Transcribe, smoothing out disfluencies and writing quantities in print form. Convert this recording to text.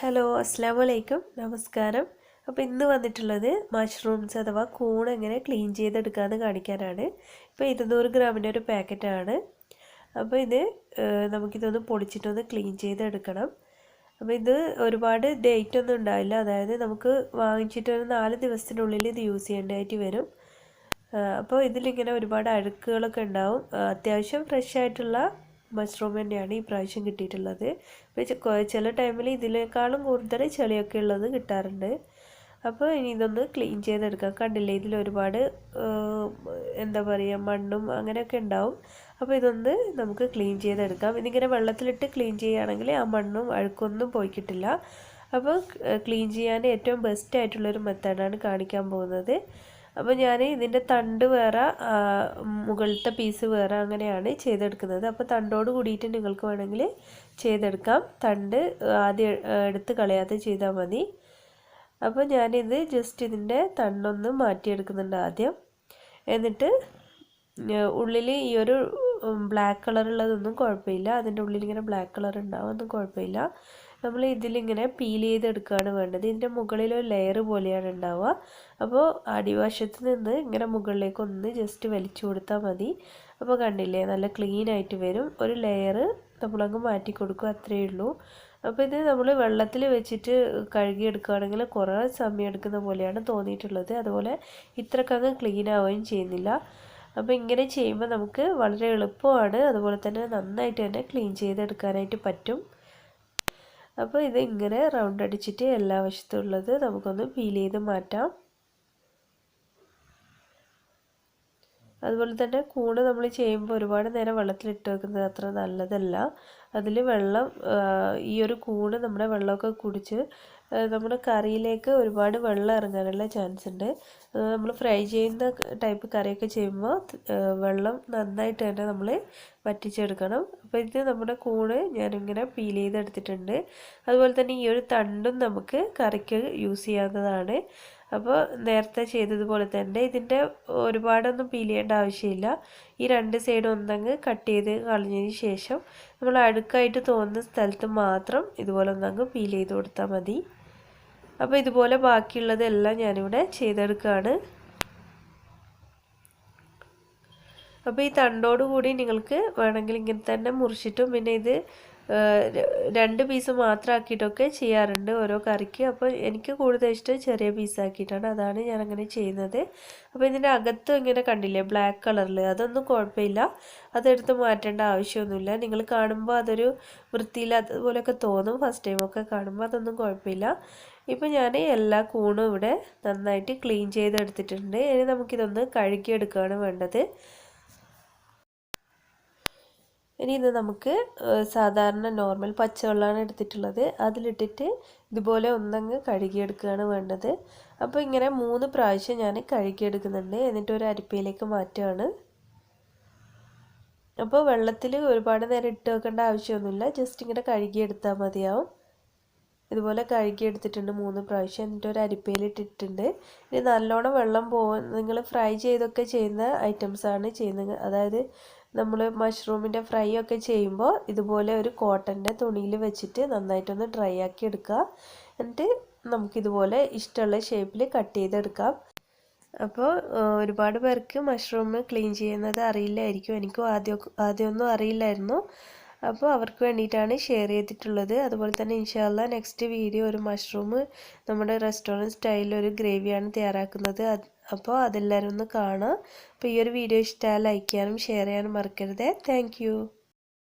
Hello അസ്സലാമലൈക്കും നമസ്കാരം. അപ്പോൾ ഇന്ന് വന്നിട്ടുള്ളത് മഷ്റൂംസ് അഥവാ കൂൺ എങ്ങനെ ക്ലീൻ ചെയ്തെടുക്കാമെന്ന് കാണിക്കാനാണ്. ഇപ്പോൾ 200 ഗ്രാമിൻ്റെ ഒരു പാക്കറ്റാണ്. അപ്പോൾ ഇത് നമുക്കിതൊന്ന് പൊടിച്ചിട്ടൊന്ന് ക്ലീൻ ചെയ്തെടുക്കണം. അപ്പോൾ ഇത് ഒരുപാട് ഡേറ്റ് ഒന്നും ഉണ്ടാവില്ല, അതായത് നമുക്ക് വാങ്ങിച്ചിട്ട് ഒരു 4 ദിവസത്തിനുള്ളിൽ ഇത് യൂസ് ചെയ്യേണ്ടതായിട്ട് വരും. അപ്പോൾ ഇതിലിങ്ങനെ ഒരുപാട് അഴുക്കുകളൊക്കെ ഉണ്ടാവും. അത്യാവശ്യം ഫ്രഷ് ആയിട്ടുള്ള മഷ്റൂം തന്നെയാണ് ഈ പ്രാവശ്യം കിട്ടിയിട്ടുള്ളത്. ഇപ്പോൾ ചില ടൈമിൽ ഇതിനേക്കാളും കൂടുതൽ ചെളിയൊക്കെ ഉള്ളത് കിട്ടാറുണ്ട്. അപ്പോൾ ഇനി ഇതൊന്ന് ക്ലീൻ ചെയ്തെടുക്കാം. കണ്ടില്ലേ, ഇതിലൊരുപാട് എന്താ പറയുക, മണ്ണും അങ്ങനെയൊക്കെ ഉണ്ടാവും. അപ്പോൾ ഇതൊന്ന് നമുക്ക് ക്ലീൻ ചെയ്തെടുക്കാം. ഇതിങ്ങനെ വെള്ളത്തിലിട്ട് ക്ലീൻ ചെയ്യുകയാണെങ്കിൽ ആ മണ്ണും അഴുക്കൊന്നും പോയി കിട്ടില്ല. അപ്പോൾ ക്ലീൻ ചെയ്യാൻ ഏറ്റവും ബെസ്റ്റ് ആയിട്ടുള്ളൊരു മെത്തേഡാണ് കാണിക്കാൻ പോകുന്നത്. അപ്പോൾ ഞാൻ ഇതിൻ്റെ തണ്ട് വേറെ, മുകളിലത്തെ പീസ് വേറെ, അങ്ങനെയാണ് ചെയ്തെടുക്കുന്നത്. അപ്പോൾ തണ്ടോട് കൂടിയിട്ട് നിങ്ങൾക്ക് വേണമെങ്കിൽ ചെയ്തെടുക്കാം. തണ്ട് ആദ്യം എടുത്ത് കളയാതെ ചെയ്താൽ മതി. അപ്പോൾ ഞാനിത് ജസ്റ്റ് ഇതിൻ്റെ തണ്ടൊന്ന് മാറ്റിയെടുക്കുന്നുണ്ട് ആദ്യം. എന്നിട്ട് ഉള്ളിൽ ഈ ഒരു ബ്ലാക്ക് കളറുള്ളതൊന്നും കുഴപ്പമില്ല, അതിൻ്റെ ഉള്ളിൽ ഇങ്ങനെ ബ്ലാക്ക് കളർ ഉണ്ടാവും, ഒന്നും കുഴപ്പമില്ല. നമ്മൾ ഇതിലിങ്ങനെ പീൽ ചെയ്തെടുക്കുകയാണ് വേണ്ടത്. ഇതിൻ്റെ മുകളിലൊരു ലെയർ പോലെയാണ് ഉണ്ടാവുക. അപ്പോൾ അടിവശത്ത് നിന്ന് ഇങ്ങനെ മുകളിലേക്ക് ഒന്ന് ജസ്റ്റ് വലിച്ചു കൊടുത്താൽ മതി. അപ്പോൾ കണ്ടില്ലേ, നല്ല ക്ലീൻ ആയിട്ട് വരും. ഒരു ലെയർ നമ്മളങ്ങ് മാറ്റി കൊടുക്കുക, അത്രയേ ഉള്ളൂ. അപ്പോൾ ഇത് നമ്മൾ വെള്ളത്തിൽ വെച്ചിട്ട് കഴുകിയെടുക്കുകയാണെങ്കിൽ കുറേ സമയം എടുക്കുന്ന പോലെയാണ് തോന്നിയിട്ടുള്ളത്. അതുപോലെ ഇത്രക്കങ്ങ് ക്ലീൻ ആവുകയും ചെയ്യുന്നില്ല. അപ്പോൾ ഇങ്ങനെ ചെയ്യുമ്പോൾ നമുക്ക് വളരെ എളുപ്പമാണ്, അതുപോലെ തന്നെ നന്നായിട്ട് തന്നെ ക്ലീൻ ചെയ്തെടുക്കാനായിട്ട് പറ്റും. അപ്പോൾ ഇത് ഇങ്ങനെ റൗണ്ട് അടിച്ചിട്ട് എല്ലാ വശത്തും ഉള്ളത് നമുക്കൊന്ന് പീൽ ചെയ്ത് മാറ്റാം. അതുപോലെ തന്നെ കൂണ് നമ്മൾ ചെയ്യുമ്പോൾ ഒരുപാട് നേരം വെള്ളത്തിലിട്ട് വെക്കുന്നത് അത്ര നല്ലതല്ല. അതിൽ വെള്ളം, ഈ ഒരു കൂണ് നമ്മുടെ വെള്ളമൊക്കെ കുടിച്ച് നമ്മുടെ കറിയിലേക്ക് ഒരുപാട് വെള്ളം ഇറങ്ങാനുള്ള ചാൻസ് ഉണ്ട്. നമ്മൾ ഫ്രൈ ചെയ്യുന്ന ടൈപ്പ് കറിയൊക്കെ ചെയ്യുമ്പോൾ വെള്ളം നന്നായിട്ട് തന്നെ നമ്മൾ വറ്റിച്ചെടുക്കണം. അപ്പോൾ ഇത് നമ്മുടെ കൂണ് ഞാനിങ്ങനെ പീൽ ചെയ്തെടുത്തിട്ടുണ്ട്. അതുപോലെ തന്നെ ഈ ഒരു തണ്ടും നമുക്ക് കറിക്ക് യൂസ് ചെയ്യാവുന്നതാണ്. അപ്പോൾ നേരത്തെ ചെയ്തതുപോലെ തന്നെ ഇതിൻ്റെ ഒരുപാടൊന്നും പീൽ ചെയ്യേണ്ട ആവശ്യമില്ല. ഈ രണ്ട് സൈഡും ഒന്നങ്ങ് കട്ട് ചെയ്ത് കളഞ്ഞതിന് ശേഷം നമ്മൾ അഴുക്കായിട്ട് തോന്നുന്ന സ്ഥലത്ത് മാത്രം ഇതുപോലെ ഒന്നങ്ങ് പീൽ ചെയ്ത് കൊടുത്താൽ മതി. അപ്പോൾ ഇതുപോലെ ബാക്കിയുള്ളതെല്ലാം ഞാനിവിടെ ചെയ്തെടുക്കുകയാണ്. അപ്പോൾ ഈ തണ്ടോട് കൂടി നിങ്ങൾക്ക് വേണമെങ്കിൽ ഇങ്ങനെ തന്നെ മുറിച്ചിട്ടും, പിന്നെ ഇത് 2 പീസ് മാത്രം ആക്കിയിട്ടൊക്കെ ചെയ്യാറുണ്ട് ഓരോ കറിക്ക്. അപ്പോൾ എനിക്ക് കൂടുതൽ ഇഷ്ടം ചെറിയ പീസാക്കിയിട്ടാണ്, അതാണ് ഞാനങ്ങനെ ചെയ്യുന്നത്. അപ്പോൾ ഇതിൻ്റെ അകത്തും ഇങ്ങനെ കണ്ടില്ലേ ബ്ലാക്ക് കളറിൽ, അതൊന്നും കുഴപ്പമില്ല, അതെടുത്ത് മാറ്റേണ്ട ആവശ്യമൊന്നുമില്ല. നിങ്ങൾ കാണുമ്പോൾ അതൊരു വൃത്തിയില്ലാത്തതുപോലെയൊക്കെ തോന്നും ഫസ്റ്റ് ടൈമൊക്കെ കാണുമ്പോൾ, അതൊന്നും കുഴപ്പമില്ല. ഇപ്പോൾ ഞാൻ എല്ലാ കൂണും ഇവിടെ നന്നായിട്ട് ക്ലീൻ ചെയ്തെടുത്തിട്ടുണ്ട്. ഇനി നമുക്കിതൊന്ന് കഴുകിയെടുക്കുകയാണ് വേണ്ടത്. ഇനി ഇത് നമുക്ക് സാധാരണ നോർമൽ പച്ചവെള്ളമാണ് എടുത്തിട്ടുള്ളത്, അതിലിട്ടിട്ട് ഇതുപോലെ ഒന്നങ്ങ് കഴുകിയെടുക്കുകയാണ് വേണ്ടത്. അപ്പോൾ ഇങ്ങനെ 3 പ്രാവശ്യം ഞാൻ കഴുകിയെടുക്കുന്നുണ്ട്. എന്നിട്ട് ഒരു അരിപ്പയിലേക്ക് മാറ്റുകയാണ്. അപ്പോൾ വെള്ളത്തിൽ ഒരുപാട് നേരം ഇട്ട് വെക്കേണ്ട ആവശ്യമൊന്നുമില്ല, ജസ്റ്റ് ഇങ്ങനെ കഴുകിയെടുത്താൽ മതിയാവും. ഇതുപോലെ കഴുകിയെടുത്തിട്ടുണ്ട് 3 പ്രാവശ്യം. എന്നിട്ട് ഒരു അരിപ്പയിലിട്ടിട്ടുണ്ട്. ഇനി നല്ലോണം വെള്ളം നിങ്ങൾ ഫ്രൈ ചെയ്തൊക്കെ ചെയ്യുന്ന ഐറ്റംസാണ് ചെയ്യുന്നത്, അതായത് നമ്മൾ മഷ്റൂമിൻ്റെ ഫ്രൈ ഒക്കെ ചെയ്യുമ്പോൾ ഇതുപോലെ ഒരു കോട്ടൻ്റെ തുണിയിൽ വെച്ചിട്ട് നന്നായിട്ടൊന്ന് ഡ്രൈ ആക്കി എടുക്കുക. എന്നിട്ട് നമുക്കിതുപോലെ ഇഷ്ടമുള്ള ഷേപ്പിൽ കട്ട് ചെയ്തെടുക്കാം. അപ്പോൾ ഒരുപാട് പേർക്ക് മഷ്റൂം ക്ലീൻ ചെയ്യുന്നത് അറിയില്ലായിരിക്കും. എനിക്കും ആദ്യമൊന്നും അറിയില്ലായിരുന്നു. അപ്പോൾ അവർക്ക് വേണ്ടിയിട്ടാണ് ഷെയർ ചെയ്തിട്ടുള്ളത്. അതുപോലെ തന്നെ ഇൻഷാ അല്ലാഹ് നെക്സ്റ്റ് വീഡിയോ ഒരു മഷ്റൂം നമ്മുടെ റെസ്റ്റോറൻറ്റ് സ്റ്റൈലിൽ ഒരു ഗ്രേവിയാണ് തയ്യാറാക്കുന്നത്. അപ്പോൾ അതെല്ലാവരും ഒന്ന് കാണാം. അപ്പോൾ ഈ ഒരു വീഡിയോ ഇഷ്ടമായി ലൈക്ക് ചെയ്യാനും ഷെയർ ചെയ്യാനും മറക്കരുത്. താങ്ക്